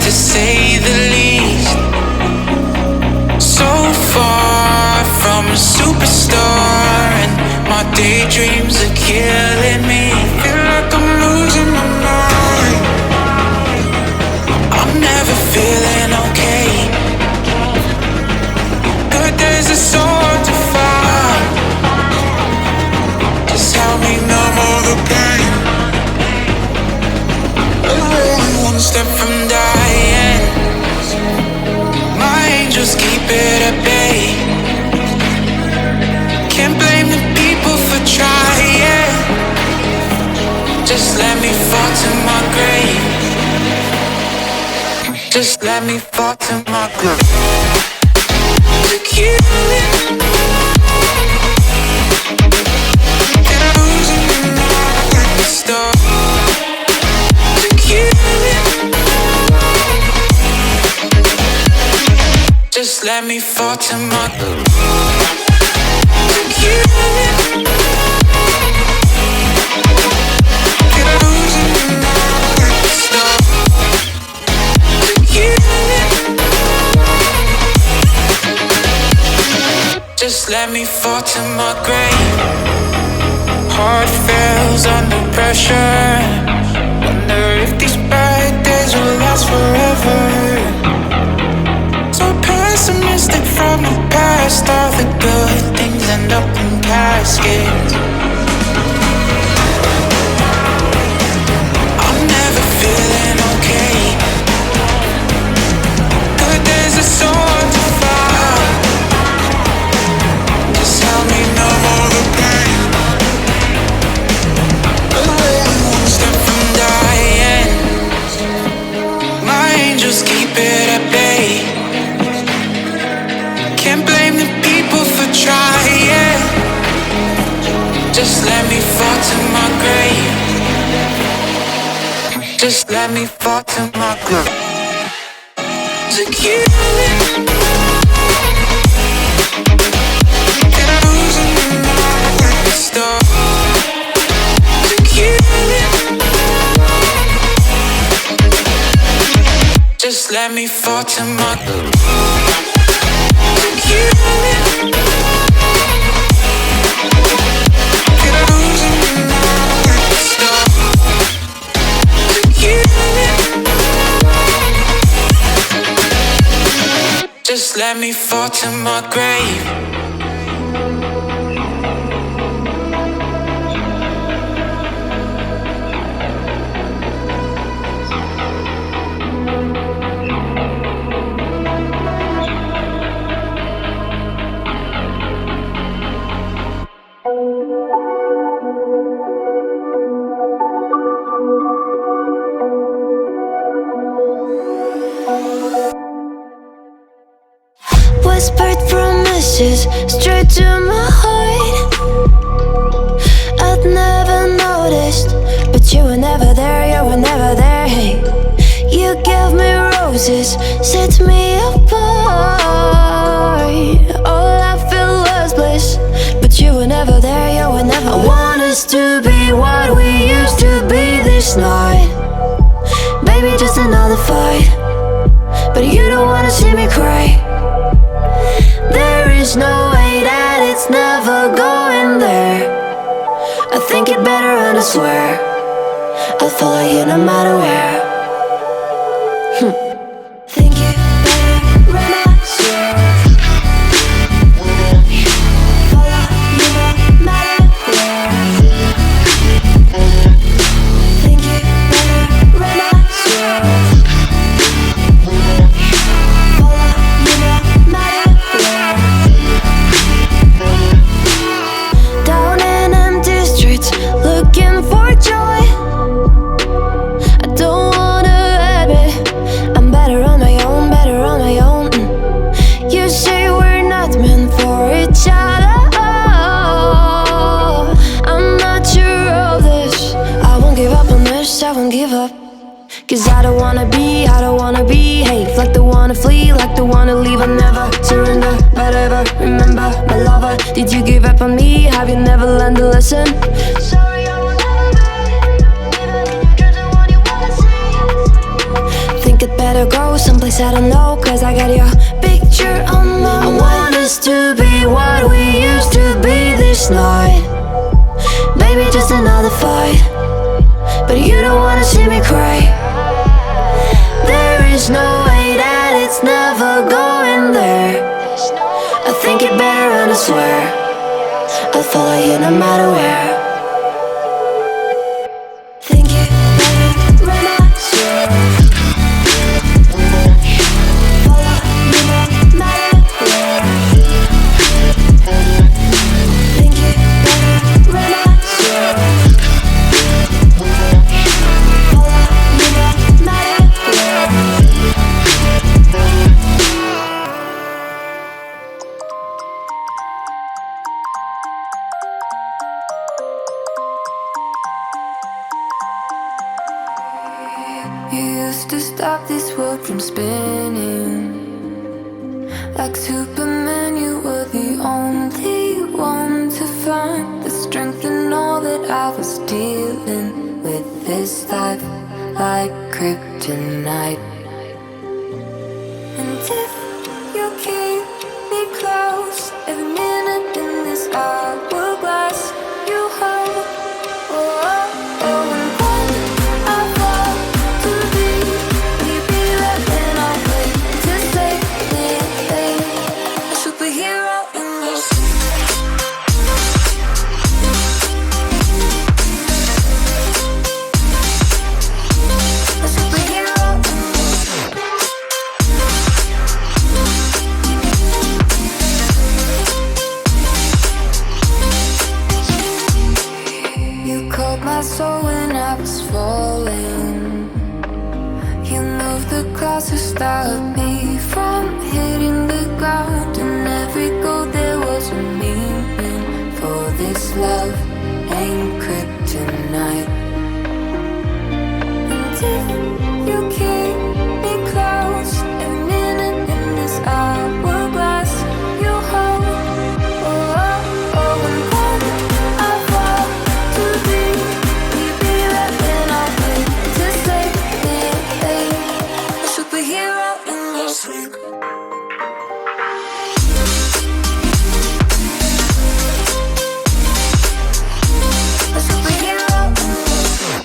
to say the least. So far from a superstar, and my daydreams are killing me. Feel like I'm losing my mind. I'm never feeling okay. Good days are so hard to find. Just help me numb all the pain. I'm only one step from dying. My angels keep it at bay. Can't blame the people for trying. Just let me fall to my grave. Just let me fall to my grave. To kill it. And I'm losing my mind at the start. To kill it. Just let me fall to my grave. To kill it. And I'm losing my mind at the start. To kill it. Just let me fall to my grave. Heart fails under pressure. Wonder if these bad days will last forever. So pessimistic from the past. All the good things end up in caskets. I'm never feeling okay. Good days are so hard to find. Just help me numb all the pain. I'm only one step from dying. My angels keep it at bay. Can't blame the people for trying. Just let me fall to my grave. Just let me fall to my grave. To kill it. And I'm losing my mind at the start. To kill it. Just let me fall to my grave. To kill it. And I'm losing my mind at the start. To kill it. Just let me fall to my grave. Whispered promises straight to my heart. I'd never noticed, but you were never there, you were never there. Hey, you gave me roses, set me apart. All I felt was bliss, but you were never there, you were never there. I want us to be what we used to be this night. Baby, just another fight, but you don't wanna see me cry. There is no way that it's never going there. I think it better and I swear I'll follow you no matter where. Think you better run, I swear. Follow you no matter where. Think you better run, I swear. Follow you no matter where. Down in empty streets, looking for joy. I don't wanna admit I'm better on my own, better on my own. You say we're not meant for each other. I'm not sure of this. I won't give up on this, I won't give up. Cause I don't wanna behave like the one to flee, like the one to leave. I never surrender, but ever remember my lover. Did you give up on me? Have you never learned to listen? Sorry, I will never be, even if you're the one you wanna see. Think it better gotta go someplace I don't know, cause I got your picture on my mind. I want us to be what we used to be this night. Maybe just another fight, but you don't wanna see me cry. There is no way that it's never going there. I think it better and I swear I'll follow you no matter where. Think it better and I swear follow you no matter where. Think it better and I swear follow you no matter where. You used to stop this world from spinning. Like Superman, you were the only one to find the strength in all that I was dealing with this life, like kryptonite. And if you keep me close, every minute in this hourglass, you hold. Oh, oh, oh, and when I fall to be, will you be there when I wait to save me? A superhero in your sleep. A superhero in your sleep. You called my soul when I was falling. You moved the clouds to stop me from hitting the ground. And every goal there was a meaning. For this love ain't kryptonite. And if you keep me close, every minute in this hourglass, you hold. Oh, oh, oh, and when I fall to be, will you be there when I wait to save me? A superhero in your sleep. A superhero in your sleep.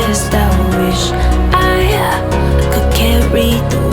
just I wish I could carry the